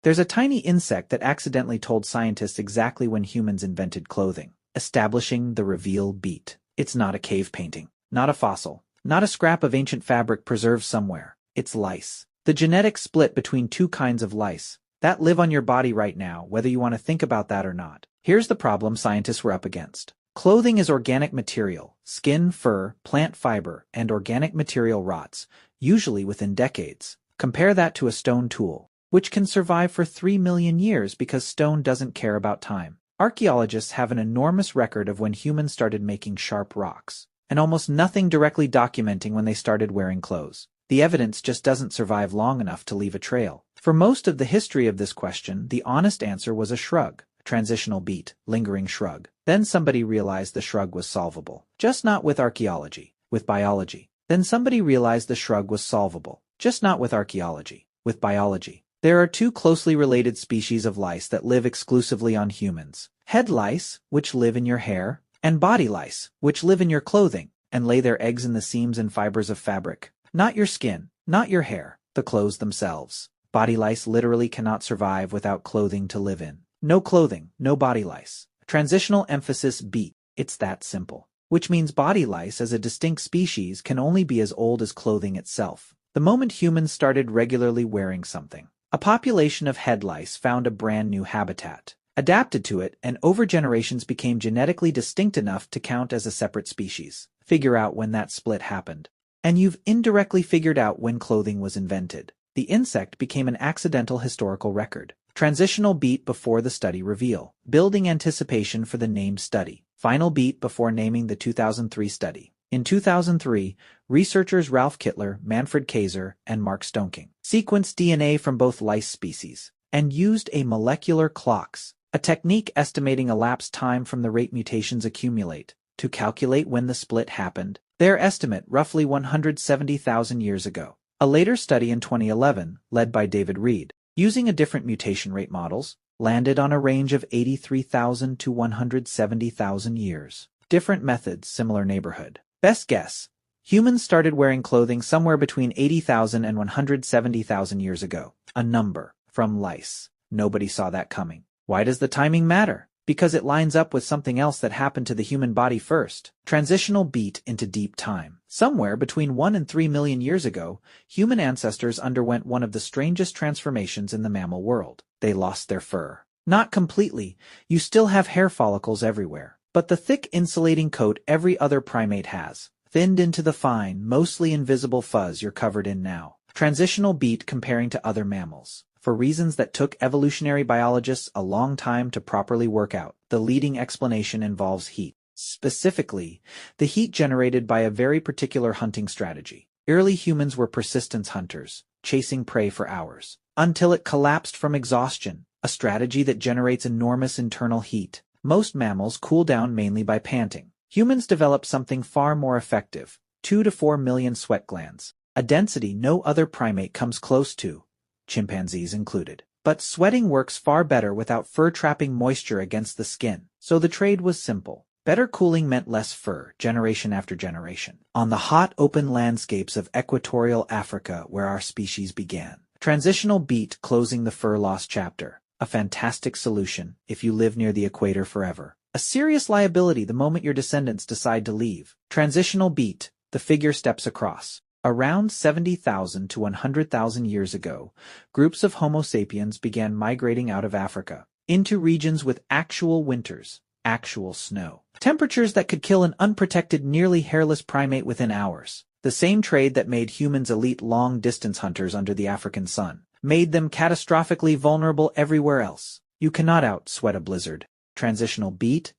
There's a tiny insect that accidentally told scientists exactly when humans invented clothing, establishing the reveal beat. It's not a cave painting, not a fossil, not a scrap of ancient fabric preserved somewhere. It's lice. The genetic split between two kinds of lice that live on your body right now, whether you want to think about that or not. Here's the problem scientists were up against. Clothing is organic material. Skin, fur, plant fiber, and organic material rots, usually within decades. Compare that to a stone tool, which can survive for 3 million years because stone doesn't care about time. Archaeologists have an enormous record of when humans started making sharp rocks, and almost nothing directly documenting when they started wearing clothes. The evidence just doesn't survive long enough to leave a trail. For most of the history of this question, the honest answer was a shrug. Transitional beat, lingering shrug. Then somebody realized the shrug was solvable. Just not with archaeology, with biology. Then somebody realized the shrug was solvable. Just not with archaeology, with biology. There are two closely related species of lice that live exclusively on humans. Head lice, which live in your hair, and body lice, which live in your clothing, and lay their eggs in the seams and fibers of fabric. Not your skin, not your hair, the clothes themselves. Body lice literally cannot survive without clothing to live in. No clothing, no body lice. Transitional emphasis beat. It's that simple. Which means body lice as a distinct species can only be as old as clothing itself. The moment humans started regularly wearing something, a population of head lice found a brand new habitat, adapted to it, and over generations became genetically distinct enough to count as a separate species. Figure out when that split happened. And you've indirectly figured out when clothing was invented. The insect became an accidental historical record. Transitional beat before the study reveal. Building anticipation for the named study. Final beat before naming the 2003 study. In 2003, researchers Ralph Kittler, Manfred Kayser, and Mark Stoneking sequenced DNA from both lice species and used a molecular clocks, a technique estimating elapsed time from the rate mutations accumulate, to calculate when the split happened. Their estimate, roughly 170,000 years ago. A later study in 2011, led by David Reed, using a different mutation rate models, landed on a range of 83,000 to 170,000 years. Different methods, similar neighborhood. Best guess. Humans started wearing clothing somewhere between 80,000 and 170,000 years ago. A number. From lice. Nobody saw that coming. Why does the timing matter? Because it lines up with something else that happened to the human body first. Transitional beat into deep time. Somewhere between 1 and 3 million years ago, human ancestors underwent one of the strangest transformations in the mammal world. They lost their fur. Not completely. You still have hair follicles everywhere. But the thick insulating coat every other primate has, thinned into the fine, mostly invisible fuzz you're covered in now. Transitional beat comparing to other mammals. For reasons that took evolutionary biologists a long time to properly work out, the leading explanation involves heat. Specifically, the heat generated by a very particular hunting strategy. Early humans were persistence hunters, chasing prey for hours, until it collapsed from exhaustion, a strategy that generates enormous internal heat. Most mammals cool down mainly by panting. Humans developed something far more effective, 2 to 4 million sweat glands, a density no other primate comes close to, chimpanzees included. But sweating works far better without fur trapping moisture against the skin, so the trade was simple. Better cooling meant less fur, generation after generation. On the hot, open landscapes of equatorial Africa where our species began. Transitional beat closing the fur loss chapter. A fantastic solution if you live near the equator forever. A serious liability the moment your descendants decide to leave. Transitional beat, the figure steps across. Around 70,000 to 100,000 years ago, groups of Homo sapiens began migrating out of Africa into regions with actual winters, actual snow. Temperatures that could kill an unprotected, nearly hairless primate within hours. The same trade that made humans elite long-distance hunters under the African sun made them catastrophically vulnerable everywhere else. You cannot out-sweat a blizzard. Transitional beat,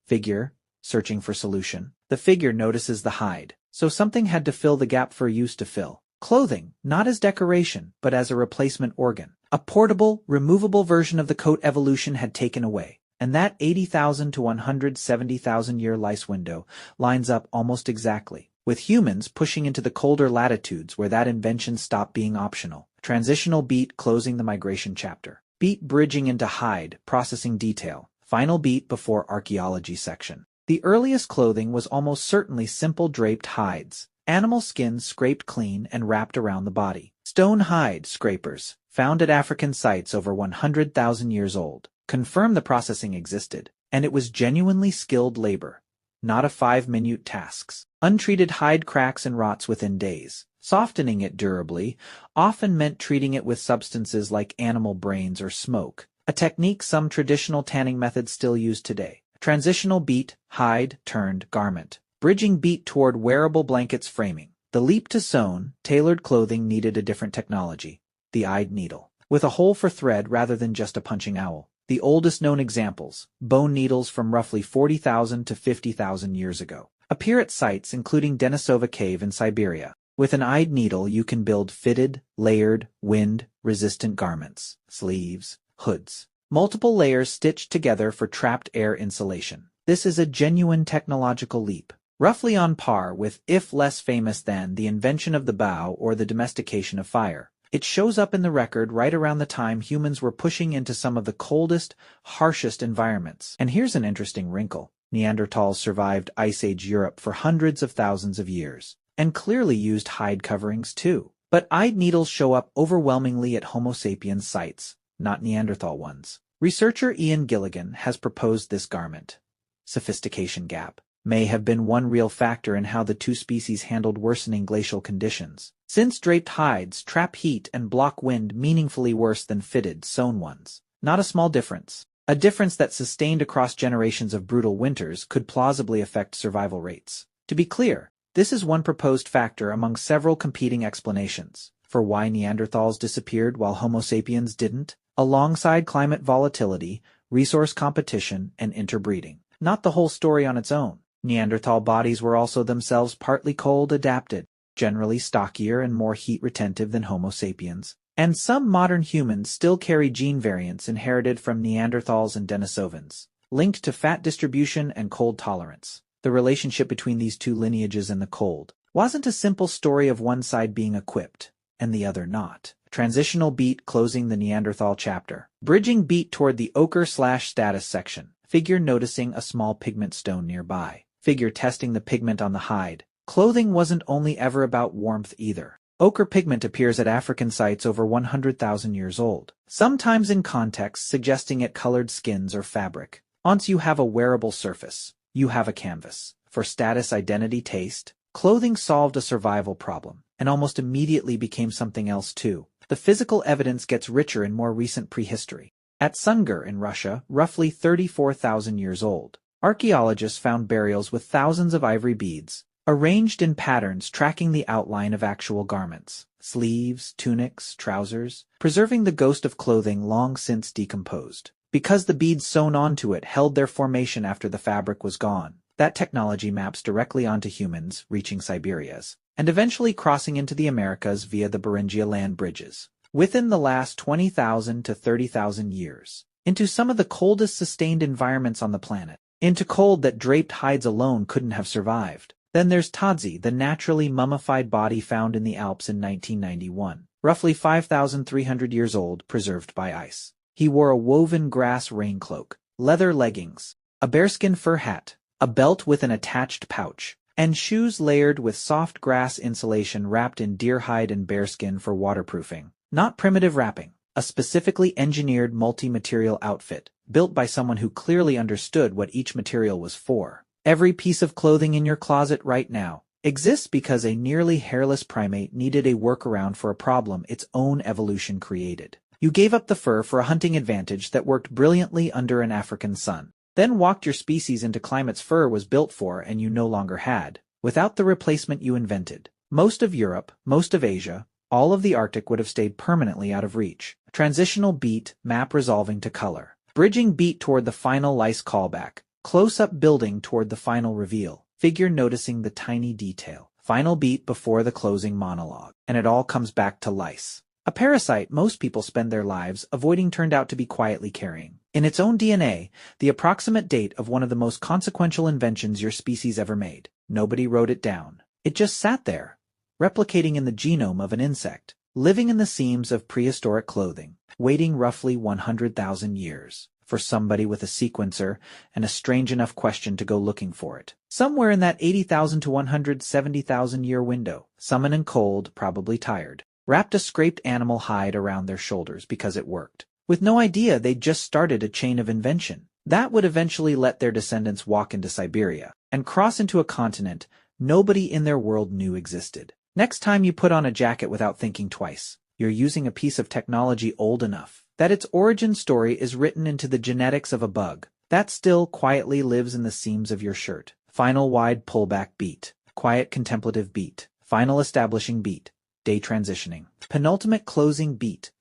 figure, searching for solution. The figure notices the hide, so something had to fill the gap fur used to fill. Clothing, not as decoration, but as a replacement organ. A portable, removable version of the coat evolution had taken away. And that 80,000 to 170,000 year lice window lines up almost exactly, with humans pushing into the colder latitudes where that invention stopped being optional. Transitional beat closing the migration chapter. Beat bridging into hide, processing detail. Final beat before archaeology section. The earliest clothing was almost certainly simple draped hides. Animal skins scraped clean and wrapped around the body. Stone hide scrapers, found at African sites over 100,000 years old, confirm the processing existed, and it was genuinely skilled labor, not a 5-minute tasks. Untreated hide cracks and rots within days. Softening it durably often meant treating it with substances like animal brains or smoke, a technique some traditional tanning methods still use today. Transitional beat, hide, turned, garment. Bridging beat toward wearable blankets framing. The leap to sewn, tailored clothing needed a different technology, the eyed needle, with a hole for thread rather than just a punching owl. The oldest known examples, bone needles from roughly 40,000 to 50,000 years ago, appear at sites including Denisova Cave in Siberia. With an eyed needle you can build fitted, layered, wind-resistant garments, sleeves, hoods. Multiple layers stitched together for trapped air insulation. This is a genuine technological leap, roughly on par with, if less famous than, the invention of the bow or the domestication of fire. It shows up in the record right around the time humans were pushing into some of the coldest, harshest environments. And here's an interesting wrinkle. Neanderthals survived Ice Age Europe for hundreds of thousands of years, and clearly used hide coverings too. But eyed needles show up overwhelmingly at Homo sapiens sites, not Neanderthal ones. Researcher Ian Gilligan has proposed this garment sophistication gap may have been one real factor in how the two species handled worsening glacial conditions, since draped hides trap heat and block wind meaningfully worse than fitted, sewn ones. Not a small difference. A difference that sustained across generations of brutal winters could plausibly affect survival rates. To be clear, this is one proposed factor among several competing explanations for why Neanderthals disappeared while Homo sapiens didn't, alongside climate volatility, resource competition, and interbreeding. Not the whole story on its own. Neanderthal bodies were also themselves partly cold-adapted, generally stockier and more heat-retentive than Homo sapiens, and some modern humans still carry gene variants inherited from Neanderthals and Denisovans, linked to fat distribution and cold tolerance. The relationship between these two lineages and the cold wasn't a simple story of one side being equipped and the other not. Transitional beat closing the Neanderthal chapter. Bridging beat toward the ochre/status section. Figure noticing a small pigment stone nearby. Figure testing the pigment on the hide. Clothing wasn't only ever about warmth either. Ochre pigment appears at African sites over 100,000 years old, sometimes in context suggesting it colored skins or fabric. Once you have a wearable surface, you have a canvas. For status, identity, taste, clothing solved a survival problem, and almost immediately became something else too. The physical evidence gets richer in more recent prehistory. At Sungir in Russia, roughly 34,000 years old, archaeologists found burials with thousands of ivory beads, arranged in patterns tracking the outline of actual garments, sleeves, tunics, trousers, preserving the ghost of clothing long since decomposed. Because the beads sewn onto it held their formation after the fabric was gone, that technology maps directly onto humans reaching Siberia's, and eventually crossing into the Americas via the Beringia land bridges. Within the last 20,000 to 30,000 years, into some of the coldest sustained environments on the planet, into cold that draped hides alone couldn't have survived. Then there's Ötzi, the naturally mummified body found in the Alps in 1991, roughly 5,300 years old, preserved by ice. He wore a woven grass rain cloak, leather leggings, a bearskin fur hat, a belt with an attached pouch, and shoes layered with soft grass insulation wrapped in deer hide and bearskin for waterproofing. Not primitive wrapping, a specifically engineered multi-material outfit, built by someone who clearly understood what each material was for. Every piece of clothing in your closet right now exists because a nearly hairless primate needed a workaround for a problem its own evolution created. You gave up the fur for a hunting advantage that worked brilliantly under an African sun, then walked your species into climates fur was built for and you no longer had, without the replacement you invented. Most of Europe, most of Asia, all of the Arctic would have stayed permanently out of reach. Transitional beat, map resolving to color. Bridging beat toward the final lice callback. Close-up building toward the final reveal. Figure noticing the tiny detail. Final beat before the closing monologue. And it all comes back to lice. A parasite most people spend their lives avoiding turned out to be quietly carrying, in its own DNA, the approximate date of one of the most consequential inventions your species ever made. Nobody wrote it down. It just sat there, replicating in the genome of an insect, living in the seams of prehistoric clothing, waiting roughly 100,000 years for somebody with a sequencer and a strange enough question to go looking for it. Somewhere in that 80,000 to 170,000 year window, summoned and cold, probably tired. wrapped a scraped animal hide around their shoulders because it worked, with no idea they'd just started a chain of invention that would eventually let their descendants walk into Siberia and cross into a continent nobody in their world knew existed. Next time you put on a jacket without thinking twice, you're using a piece of technology old enough that its origin story is written into the genetics of a bug that still quietly lives in the seams of your shirt. Final wide pullback beat. Quiet contemplative beat. Final establishing beat. Day transitioning. Penultimate closing beat.